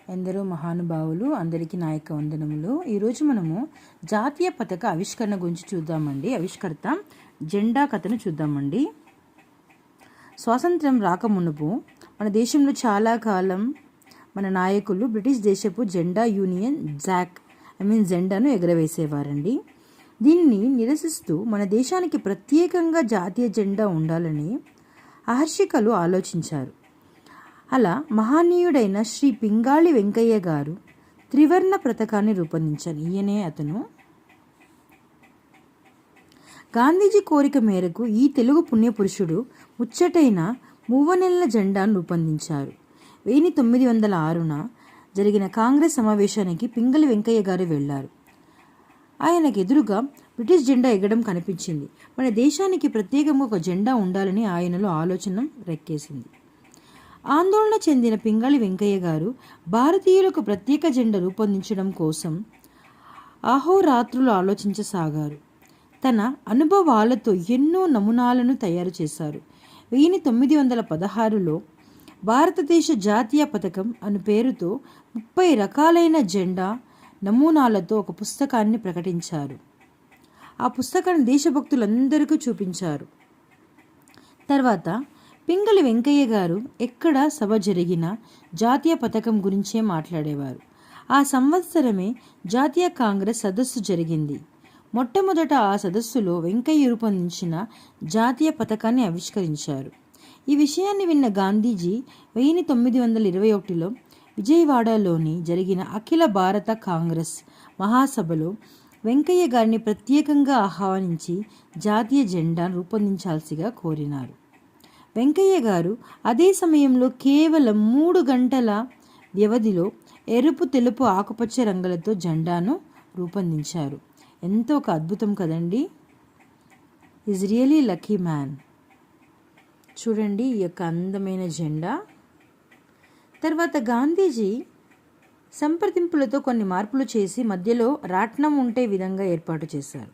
ఎందరో మహానుభావులు, అందరికీ నాయక వందనములు. ఈరోజు మనము జాతీయ పతాక ఆవిష్కరణ గురించి చూద్దామండి. ఆవిష్కర్త జెండా కథను చూద్దామండి. స్వాతంత్ర్యం రాకమునుపు మన దేశంలో చాలా కాలం మన నాయకులు బ్రిటిష్ దేశపు జెండా యూనియన్ జెండాను ఎగరవేసేవారండి. దీన్ని నిరసిస్తూ మన దేశానికి ప్రత్యేకంగా జాతీయ జెండా ఉండాలని అహర్షికలు ఆలోచించారు. అలా మహనీయుడైన శ్రీ పింగాళి వెంకయ్య గారు త్రివర్ణ పతాకాన్ని రూపొందించారు. ఈయనే అతను. గాంధీజీ కోరిక మేరకు ఈ తెలుగు పుణ్యపురుషుడు ముచ్చటైన మువ్వనెల్ల జెండాను రూపొందించారు. 1906న జరిగిన కాంగ్రెస్ సమావేశానికి పింగళి వెంకయ్య గారు వెళ్లారు. ఆయనకు ఎదురుగా బ్రిటిష్ జెండా ఎగడం కనిపించింది. మన దేశానికి ప్రత్యేకంగా ఒక జెండా ఉండాలని ఆయనలో ఆలోచన రేకెత్తింది. ఆందోళన చెందిన పింగళి వెంకయ్య గారు భారతీయులకు ప్రత్యేక జెండా రూపొందించడం కోసం అహోరాత్రులు ఆలోచించసాగారు. తన అనుభవాలతో ఎన్నో నమూనాలను తయారు చేశారు. 1916లో భారతదేశ జాతీయ పతాకం అను పేరుతో 30 రకాలైన జెండా నమూనాలతో ఒక పుస్తకాన్ని ప్రకటించారు. ఆ పుస్తకాన్ని దేశభక్తులందరికీ చూపించారు. తర్వాత పింగళి వెంకయ్య గారు ఎక్కడ సభ జరిగినా జాతీయ పతాకం గురించే మాట్లాడేవారు. ఆ సంవత్సరమే జాతీయ కాంగ్రెస్ సదస్సు జరిగింది. మొట్టమొదట ఆ సదస్సులో వెంకయ్య రూపొందించిన జాతీయ పతాకాన్ని ఆవిష్కరించారు. ఈ విషయాన్ని విన్న గాంధీజీ 1921లో విజయవాడలోని జరిగిన అఖిల భారత కాంగ్రెస్ మహాసభలో వెంకయ్య గారిని ప్రత్యేకంగా ఆహ్వానించి జాతీయ జెండాను రూపొందించాల్సిగా కోరినారు. వెంకయ్య గారు అదే సమయంలో కేవలం 3 గంటల వ్యవధిలో ఎరుపు, తెలుపు, ఆకుపచ్చ రంగులతో జెండాను రూపొందించారు. ఎంతో ఒక అద్భుతం కదండి. Is really lucky man. చూడండి ఈ యొక్క అందమైన జెండా. తర్వాత గాంధీజీ సంప్రదింపులతో కొన్ని మార్పులు చేసి మధ్యలో రాట్నం ఉంటే విధంగా ఏర్పాటు చేశారు.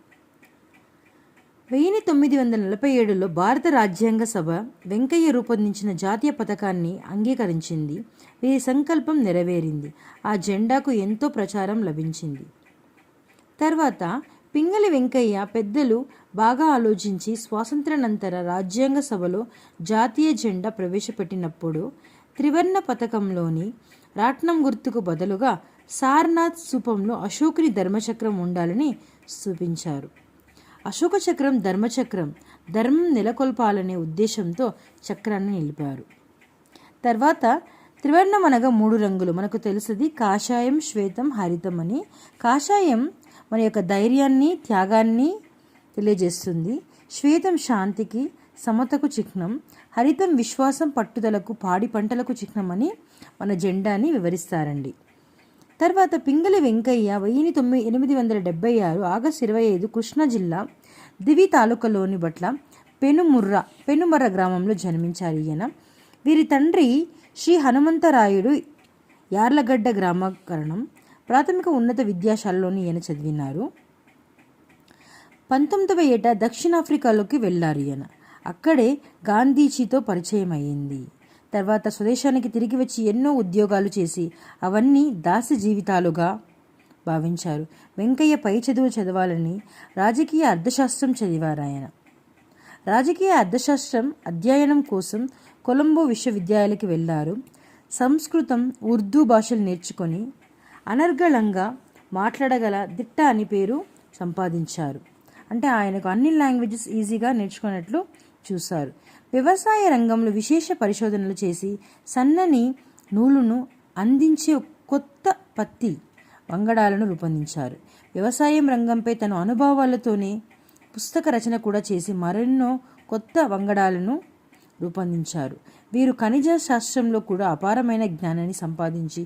1947లో భారత రాజ్యాంగ సభ వెంకయ్య రూపొందించిన జాతీయ పతాకాన్ని అంగీకరించింది. వీరి సంకల్పం నెరవేరింది. ఆ జెండాకు ఎంతో ప్రచారం లభించింది. తర్వాత పింగళి వెంకయ్య పెద్దలు బాగా ఆలోచించి స్వాతంత్ర్యానంతర రాజ్యాంగ సభలో జాతీయ జెండా ప్రవేశపెట్టినప్పుడు త్రివర్ణ పతాకంలోని రాట్నం గుర్తుకు బదులుగా సారనాథ్ స్థూపంలో అశోకుని ధర్మచక్రం ఉండాలని చూపించారు. అశోక చక్రం ధర్మచక్రం, ధర్మం నెలకొల్పాలనే ఉద్దేశంతో చక్రాన్ని నిలిపారు. తర్వాత త్రివర్ణం అనగా 3 రంగులు. మనకు తెలుసుది కాషాయం, శ్వేతం, హరితం అని. కాషాయం మన యొక్క ధైర్యాన్ని, త్యాగాన్ని తెలియజేస్తుంది. శ్వేతం శాంతికి, సమతకు చిహ్నం. హరితం విశ్వాసం, పట్టుదలకు, పాడి పంటలకు చిహ్నం అని మన జెండాని వివరిస్తారండి. తర్వాత పింగళి వెంకయ్య 1876 ఆగస్టు 25 కృష్ణా జిల్లా దివి తాలూకాలోని బట్ల పెనుమర్ర గ్రామంలో జన్మించారు. ఈయన వీరి తండ్రి శ్రీ హనుమంతరాయుడు యార్లగడ్డ గ్రామకరణం ప్రాథమిక ఉన్నత విద్యాశాలలోని ఈయన చదివినారు. 19వ ఏట దక్షిణాఫ్రికాలోకి వెళ్ళారు. ఈయన అక్కడే గాంధీజీతో పరిచయం అయ్యింది. తర్వాత స్వదేశానికి తిరిగి వచ్చి ఎన్నో ఉద్యోగాలు చేసి అవన్నీ దాసి జీవితాలుగా భావించారు. వెంకయ్య పై చదువులు చదవాలని రాజకీయ అర్థశాస్త్రం చదివారు. ఆయన రాజకీయ అర్థశాస్త్రం అధ్యయనం కోసం కొలంబో విశ్వవిద్యాలయానికి వెళ్ళారు. సంస్కృతం, ఉర్దూ భాషలు నేర్చుకొని అనర్గళంగా మాట్లాడగల దిట్ట అని పేరు సంపాదించారు. అంటే ఆయనకు అన్ని లాంగ్వేజెస్ ఈజీగా నేర్చుకున్నట్లు చూశారు. వ్యవసాయ రంగంలో విశేష పరిశోధనలు చేసి సన్నని నూలును అందించే కొత్త పత్తి వంగడాలను రూపొందించారు. వ్యవసాయం రంగంపై తన అనుభవాలతోనే పుస్తక రచన కూడా చేసి మరెన్నో కొత్త వంగడాలను రూపొందించారు. వీరు ఖనిజ శాస్త్రంలో కూడా అపారమైన జ్ఞానాన్ని సంపాదించి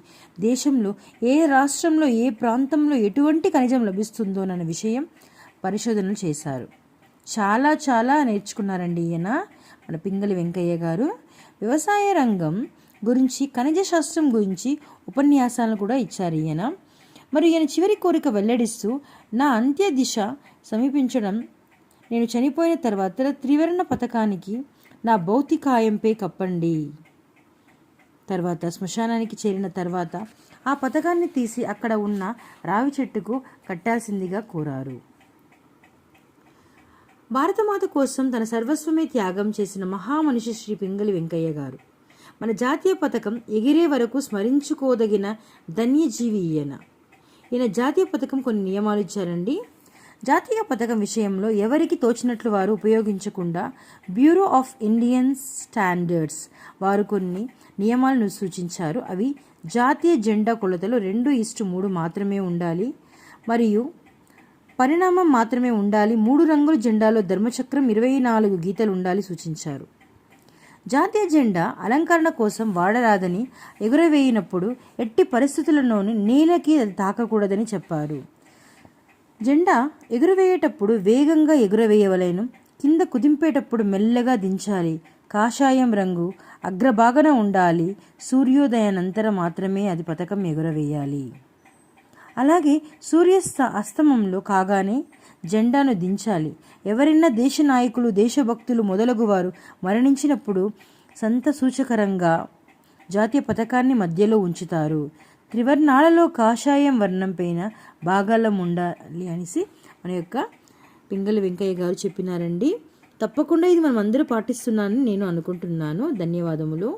దేశంలో ఏ రాష్ట్రంలో, ఏ ప్రాంతంలో ఎటువంటి ఖనిజం లభిస్తుందోనన్న విషయం పరిశోధనలు చేశారు. చాలా నేర్చుకున్నారండి ఈయన మన పింగళి వెంకయ్య గారు. వ్యవసాయ రంగం గురించి, ఖనిజ శాస్త్రం గురించి ఉపన్యాసాలను కూడా ఇచ్చారు ఈయన. మరి ఈయన చివరి కోరిక వెల్లడిస్తూ, నా అంత్య దిశ సమీపించడం, నేను చనిపోయిన తర్వాత త్రివర్ణ పతాకానికి నా భౌతికాయంపై కప్పండి. తర్వాత శ్మశానానికి చేరిన తర్వాత ఆ పతాకాన్ని తీసి అక్కడ ఉన్న రావి చెట్టుకు కట్టాల్సిందిగా కోరారు. భారతమాత కోసం తన సర్వస్వమే త్యాగం చేసిన మహామనిషి శ్రీ పింగళి వెంకయ్య గారు. మన జాతీయ పతాకం ఎగిరే వరకు స్మరించుకోదగిన ధన్యజీవి ఈయన జాతీయ పతాకం కొన్ని నియమాలు ఇచ్చారండి. జాతీయ పతాకం విషయంలో ఎవరికి తోచినట్లు వారు ఉపయోగించకుండా బ్యూరో ఆఫ్ ఇండియన్ స్టాండర్డ్స్ వారు కొన్ని నియమాలను సూచించారు. అవి జాతీయ జెండా కొలతలు 2:3 మాత్రమే ఉండాలి మరియు పరిణామం మాత్రమే ఉండాలి. 3 రంగుల జెండాలో ధర్మచక్రం 24 గీతలు ఉండాలి సూచించారు. జాతీయ జెండా అలంకరణ కోసం వాడరాదని, ఎగురవేయినప్పుడు ఎట్టి పరిస్థితుల్లోనూ నేలకి అది తాకకూడదని చెప్పారు. జెండా ఎగురవేయేటప్పుడు వేగంగా ఎగురవేయవలెను. కింద కుదింపేటప్పుడు మెల్లగా దించాలి. కాషాయం రంగు అగ్రభాగన ఉండాలి. సూర్యోదయానంతరం మాత్రమే అది పతాకం ఎగురవేయాలి. అలాగే అస్తమంలో కాగానే జెండాను దించాలి. ఎవరైనా దేశ నాయకులు, దేశభక్తులు మొదలగువారు మరణించినప్పుడు సంతసూచకరంగా జాతీయ పతాకాన్ని మధ్యలో ఉంచుతారు. త్రివర్ణాలలో కాషాయం వర్ణం పైన భాగాలం ఉండాలి అనేసి మన యొక్క పింగళి వెంకయ్య గారు చెప్పినారండి. తప్పకుండా ఇది మనం అందరూ పాటిస్తున్నానని నేను అనుకుంటున్నాను. ధన్యవాదములు.